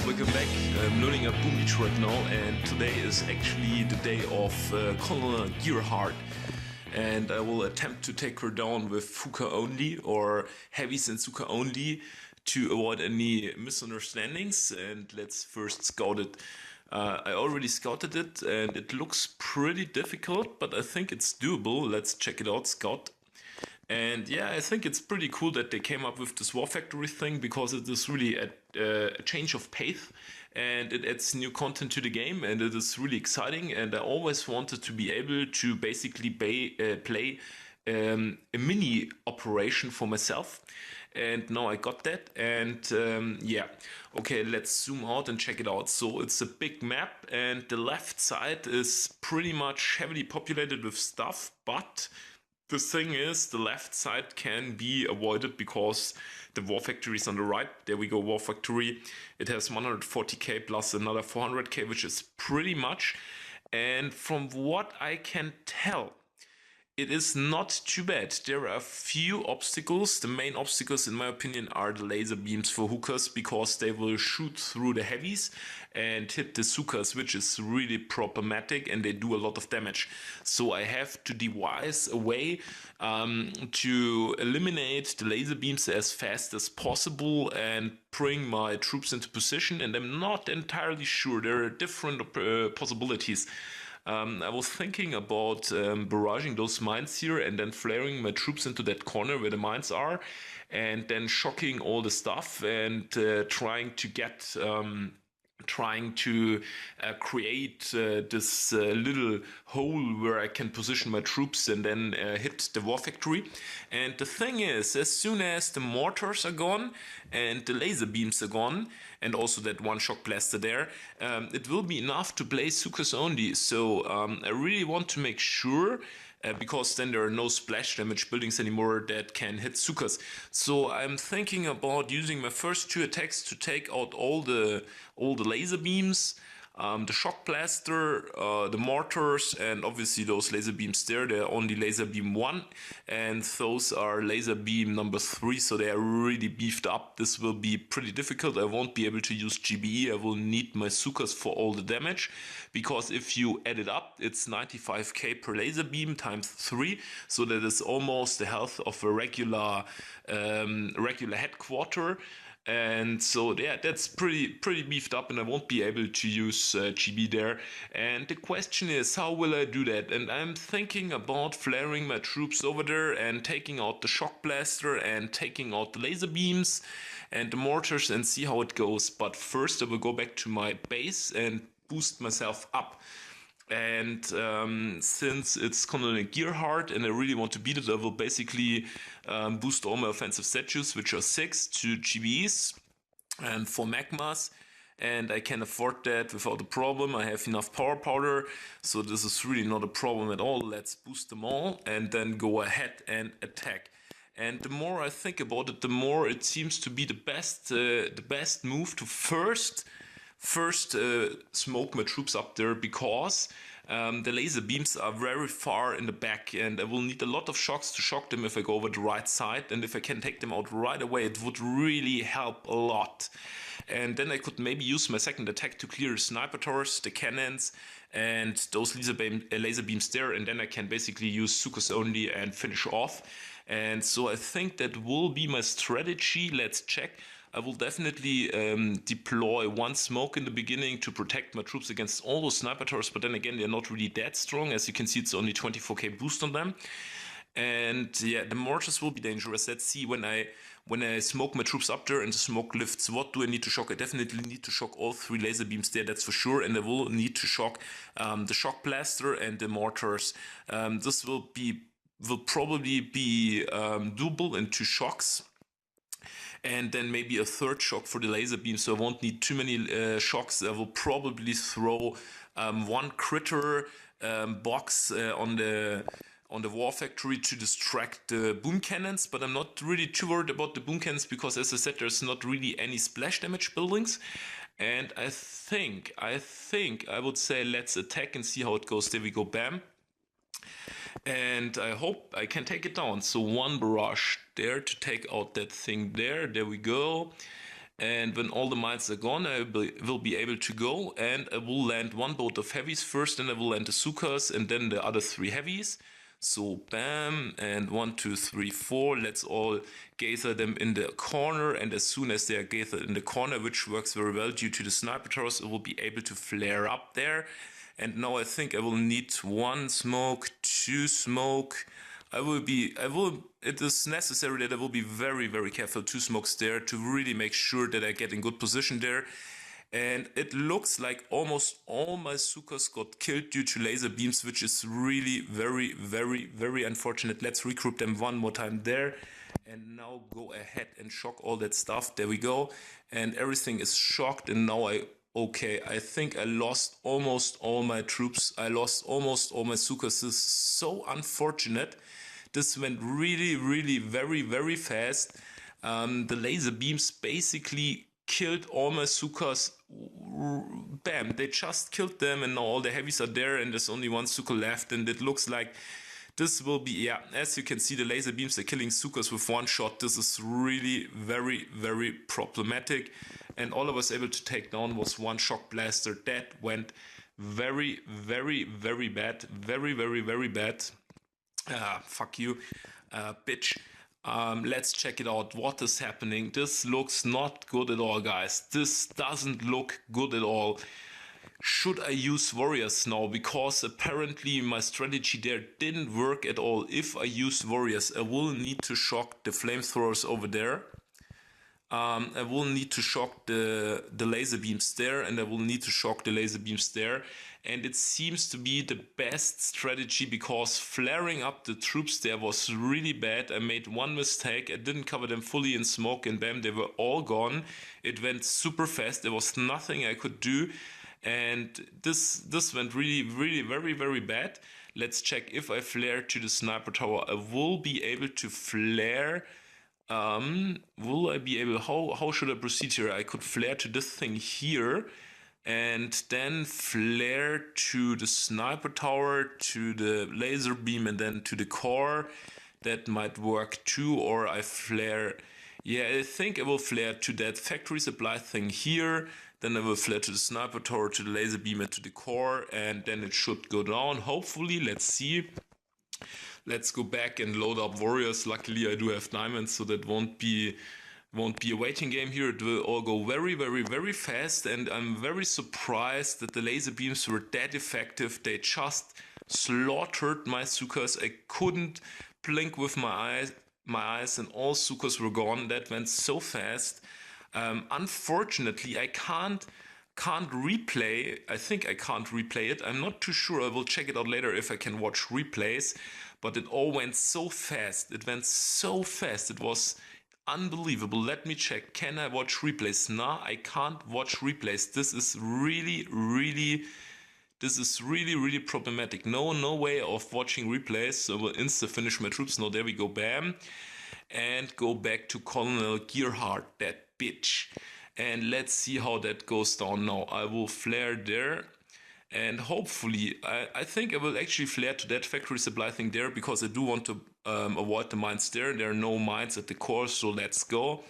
welcome back. I'm loading up Boom Beach right now, and today is actually the day of Colonel Gearheart. And I will attempt to take her down with Hooka only, or heavies and Hooka only, to avoid any misunderstandings. And let's first scout it. I already scouted it, and it looks pretty difficult, but I think it's doable. Let's check it out, scout. And yeah, I think it's pretty cool that they came up with this War Factory thing, because it is really a change of pace and it adds new content to the game, and it is really exciting. And I always wanted to be able to basically play a mini operation for myself, and now I got that. And yeah, okay, let's zoom out and check it out. So it's a big map, and the left side is pretty much heavily populated with stuff, but the thing is, the left side can be avoided because the War Factory is on the right. There we go, War Factory. It has 140k plus another 400k, which is pretty much. And from what I can tell, it is not too bad. There are a few obstacles. The main obstacles, in my opinion, are the laser beams for hookers, because they will shoot through the heavies and hit the hookers, which is really problematic, and they do a lot of damage. So I have to devise a way to eliminate the laser beams as fast as possible and bring my troops into position. And I'm not entirely sure. There are different possibilities. I was thinking about barraging those mines here and then flaring my troops into that corner where the mines are, and then shocking all the stuff and trying to create this little hole where I can position my troops and then hit the War Factory. And the thing is, as soon as the mortars are gone and the laser beams are gone, and also that one shock blaster there, it will be enough to blaze Hookers only. So I really want to make sure, because then there are no splash damage buildings anymore that can hit Hookers. So I'm thinking about using my first two attacks to take out all the laser beams, the shock blaster, the mortars, and obviously those laser beams there. They're only laser beam 1, and those are laser beam number 3, so they are really beefed up. This will be pretty difficult. I won't be able to use GBE. I will need my Sukas for all the damage, because if you add it up, it's 95k per laser beam times 3, so that is almost the health of a regular headquarter. And so yeah, that's pretty beefed up, and I won't be able to use GB there. And the question is, how will I do that? And I'm thinking about flaring my troops over there and taking out the shock blaster and taking out the laser beams and the mortars and see how it goes. But first I will go back to my base and boost myself up. And since it's Colonel Gearheart and I really want to beat it, I will basically boost all my offensive statues, which are 6 to GBs and 4 magmas. And I can afford that without a problem. I have enough power powder, so this is really not a problem at all. Let's boost them all and then go ahead and attack. And the more I think about it, the more it seems to be the best move to first smoke my troops up there, because the laser beams are very far in the back, and I will need a lot of shocks to shock them if I go over the right side. And if I can take them out right away, it would really help a lot. And then I could maybe use my second attack to clear the sniper towers, the cannons, and those laser beams there, and then I can basically use Sukas only and finish off. And so I think that will be my strategy. Let's check. I will definitely deploy one smoke in the beginning to protect my troops against all those sniper towers, but then again, they're not really that strong. As you can see, it's only 24k boost on them. And yeah, the mortars will be dangerous. Let's see, when I smoke my troops up there and the smoke lifts, what do I need to shock? I definitely need to shock all 3 laser beams there, that's for sure. And I will need to shock the shock blaster and the mortars. This will probably be doable in 2 shocks. And then maybe a third shock for the laser beam, so I won't need too many shocks. I will probably throw 1 critter box on the War Factory to distract the boom cannons, but I'm not really too worried about the boom cannons, because as I said, there's not really any splash damage buildings. And I think I would say let's attack and see how it goes. There we go, bam. And I hope I can take it down. So 1 barrage there to take out that thing there. There we go. And when all the mines are gone, I will be able to go, and I will land one boat of heavies first, and I will land the Sukas, and then the other 3 heavies. So bam, and 1, 2, 3, 4. Let's all gather them in the corner, and as soon as they are gathered in the corner, which works very well due to the sniper towers, it will be able to flare up there. And now I think I will need 1 smoke, 2 smoke. It is necessary that I will be very, very careful 2 smokes there to really make sure that I get in good position there. And it looks like almost all my Sukas got killed due to laser beams, which is really very, very, very unfortunate. Let's regroup them one more time there. And now go ahead and shock all that stuff. There we go. And everything is shocked. And now okay, I think I lost almost all my troops. I lost almost all my Sukas. This is so unfortunate. This went really, really, very, very fast. The laser beams basically killed all my Sukas. Bam, they just killed them, and now all the heavies are there, and there's only 1 Suka left, and it looks like this will be, yeah, as you can see, the laser beams are killing Sukas with 1 shot. This is really very, very problematic. And all I was able to take down was 1 shock blaster. That went very, very, very bad. Very, very, very bad. Fuck you, bitch. Let's check it out. What is happening? This looks not good at all, guys. This doesn't look good at all. Should I use warriors now? Because apparently my strategy there didn't work at all. If I use warriors, I will need to shock the flamethrowers over there. I will need to shock the laser beams there, and I will need to shock the laser beams there. And it seems to be the best strategy because flaring up the troops there was really bad. I made 1 mistake. I didn't cover them fully in smoke, and bam, they were all gone. It went super fast. There was nothing I could do. And this went really, really, very, very bad. Let's check if I flare to the sniper tower. I will be able to flare. Will I be able, how should I proceed here? I could flare to this thing here and then flare to the sniper tower, to the laser beam, and then to the core. That might work too. Or I flare, yeah, I think I will flare to that factory supply thing here. Then I will flare to the sniper tower, to the laser beam, and to the core, and then it should go down. Hopefully, let's see. Let's go back and load up warriors. Luckily, I do have diamonds, so that won't be a waiting game here. It will all go very, very, very fast, and I'm very surprised that the laser beams were that effective. They just slaughtered my Sukas. I couldn't blink with my eyes, and all Sukas were gone. That went so fast. Unfortunately, I can't replay. I think I can't replay it. I'm not too sure. I will check it out later if I can watch replays. But it all went so fast. It went so fast. It was unbelievable. Let me check. Can I watch replays? Nah, I can't watch replays. This is really, really problematic. No way of watching replays. So I will insta finish my troops. Now there we go. Bam. And go back to Colonel Gearheart, that bitch. And let's see how that goes down now. I will flare there. And hopefully, I think I will actually flare to that factory supply thing there because I do want to avoid the mines there. There are no mines at the core, so let's go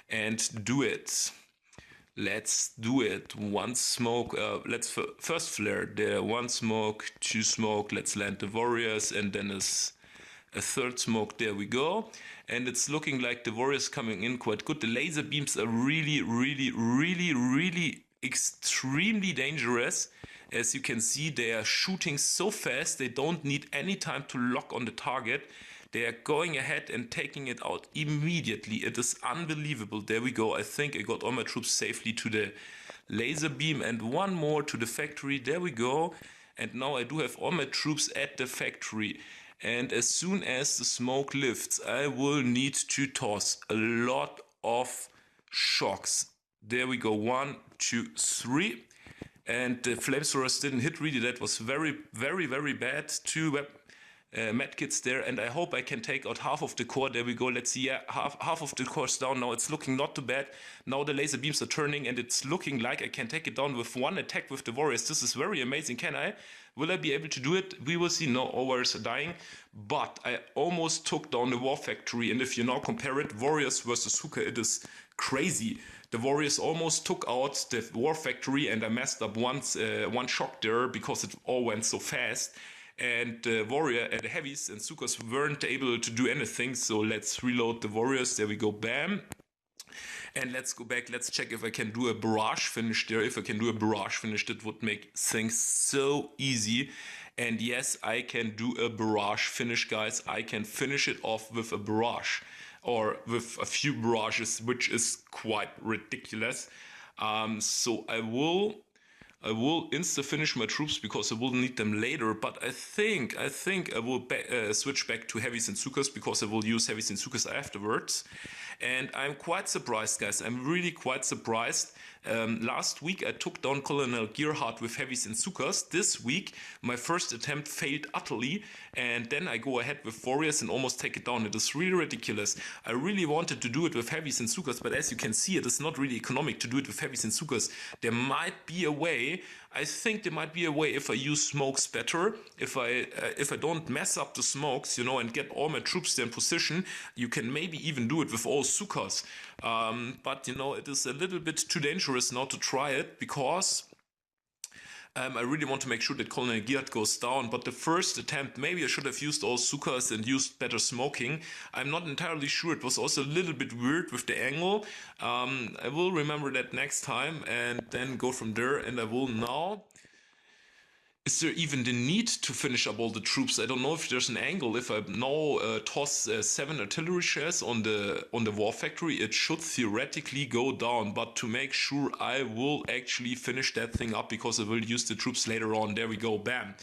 and do it. Let's do it. 1 smoke. Let's first flare there. 1 smoke, 2 smoke. Let's land the warriors, and then a 3rd smoke. There we go. And it's looking like the warriors coming in quite good. The laser beams are really, really, really, really extremely dangerous. As you can see, they are shooting so fast, they don't need any time to lock on the target. They are going ahead and taking it out immediately. It is unbelievable. There we go. I think I got all my troops safely to the laser beam and 1 more to the factory. There we go. And now I do have all my troops at the factory. And as soon as the smoke lifts, I will need to toss a lot of shocks. There we go. 1, 2, 3. And the flamethrowers didn't hit really. That was very, very, very bad. 2 medkits there, and I hope I can take out half of the core. There we go. Let's see. Yeah, half of the core's down now. It's looking not too bad. Now the laser beams are turning, and it's looking like I can take it down with one attack with the warriors. This is very amazing. Can I? Will I be able to do it? We will see. No, all warriors are dying, but I almost took down the war factory. And if you now compare it, warriors versus Hooka, it is crazy. The warriors almost took out the war factory, and I messed up one shock there because it all went so fast. And the warrior, the heavies and Sukas weren't able to do anything. So let's reload the warriors. There we go. Bam. And let's go back. Let's check if I can do a barrage finish there. If I can do a barrage finish, that would make things so easy. And yes, I can do a barrage finish, guys. I can finish it off with a barrage, or with a few barrages, which is quite ridiculous. So I will insta finish my troops because I will need them later. But I think I will switch back to heavies and Sukas because I will use heavies and Sukas afterwards. And I'm quite surprised, guys. I'm really quite surprised. Last week I took down Colonel Gearheart with heavies and Sukas. This week my first attempt failed utterly, and then I go ahead with warriors and almost take it down. It is really ridiculous. I really wanted to do it with heavies and Sukas, but as you can see, it is not really economic to do it with heavies and Sukas. There might be a way. I think there might be a way if I use smokes better. If I don't mess up the smokes, and get all my troops there in position, you can maybe even do it with all Sukas. But it is a little bit too dangerous now to try it because I really want to make sure that Colonel Gearheart goes down. But the first attempt, maybe I should have used all Sukas and used better smoking. I'm not entirely sure. It was also a little bit weird with the angle. I will remember that next time and then go from there. And I will now. Is there even the need to finish up all the troops? I don't know if there's an angle. If I now toss 7 artillery shells on the war factory, it should theoretically go down. But to make sure, I will actually finish that thing up because I will use the troops later on. There we go, bam.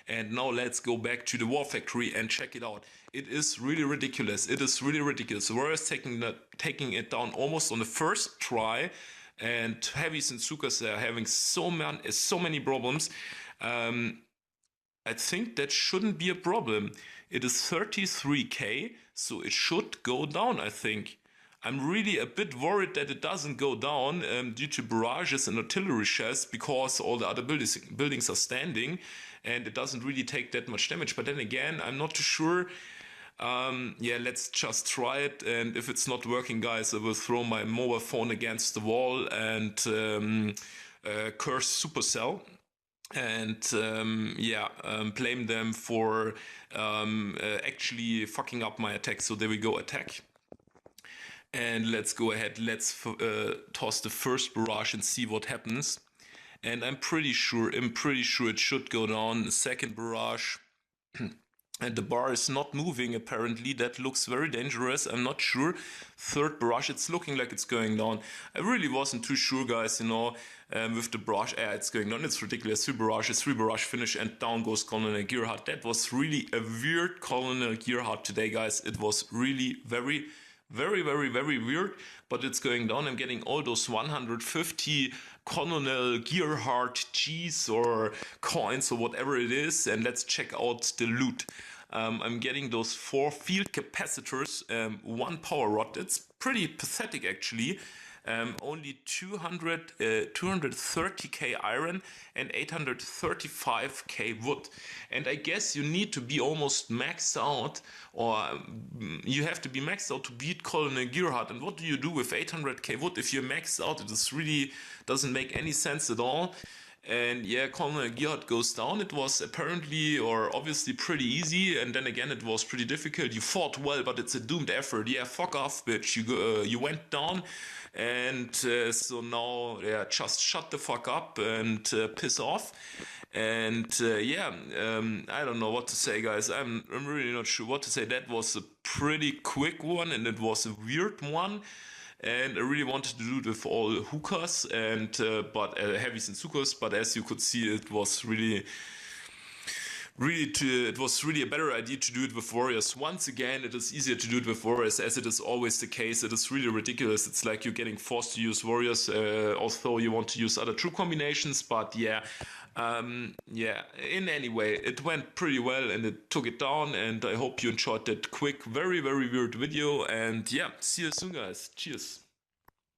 And now let's go back to the war factory and check it out. It is really ridiculous. It is really ridiculous. The warriors taking it down almost on the first try, and heavies and Sukas are having so many problems. I think that shouldn't be a problem. It is 33k, so it should go down, I think. I'm really a bit worried that it doesn't go down due to barrages and artillery shells because all the other buildings are standing and it doesn't really take that much damage. But then again, I'm not too sure. Yeah, let's just try it, and if it's not working, guys, I will throw my mobile phone against the wall and curse Supercell. And blame them for actually fucking up my attack. So there we go, attack. And let's go ahead, let's toss the first barrage and see what happens. And I'm pretty sure it should go down. The second barrage. And the bar is not moving, apparently. That looks very dangerous. I'm not sure. Third barrage, it's looking like it's going down. I really wasn't too sure, guys, with the barrage. It's going down. It's ridiculous. 3 barrage finish, and down goes Colonel Gearheart. That was really a weird Colonel Gearheart today, guys. It was really very, very, very, very weird, but it's going down. I'm getting all those 150 Colonel Gearheart G's or coins or whatever it is, and let's check out the loot. I'm getting those 4 field capacitors, 1 power rod. It's pretty pathetic, actually. Only 230k iron and 835k wood. And I guess you need to be almost maxed out, or you have to be maxed out to beat Colonel Gearheart. And what do you do with 800k wood if you're maxed out? It just really doesn't make any sense at all. And yeah, Colonel Gearheart goes down. It was apparently, or obviously, pretty easy, and then again it was pretty difficult. You fought well, but it's a doomed effort. Yeah, fuck off, bitch. You went down, and so now, yeah, just shut the fuck up and piss off. And I don't know what to say, guys. I'm really not sure what to say. That was a pretty quick one, and it was a weird one. And I really wanted to do it with all Hookas and but heavies and Sukas, but as you could see, it was really a better idea to do it with warriors. Once again, it is easier to do it with warriors, as it is always the case. It is really ridiculous. It's like you're getting forced to use warriors, although you want to use other troop combinations. But yeah, Yeah, in any way, it went pretty well and it took it down. And I hope you enjoyed that quick, very, very weird video. And yeah, see you soon, guys. Cheers.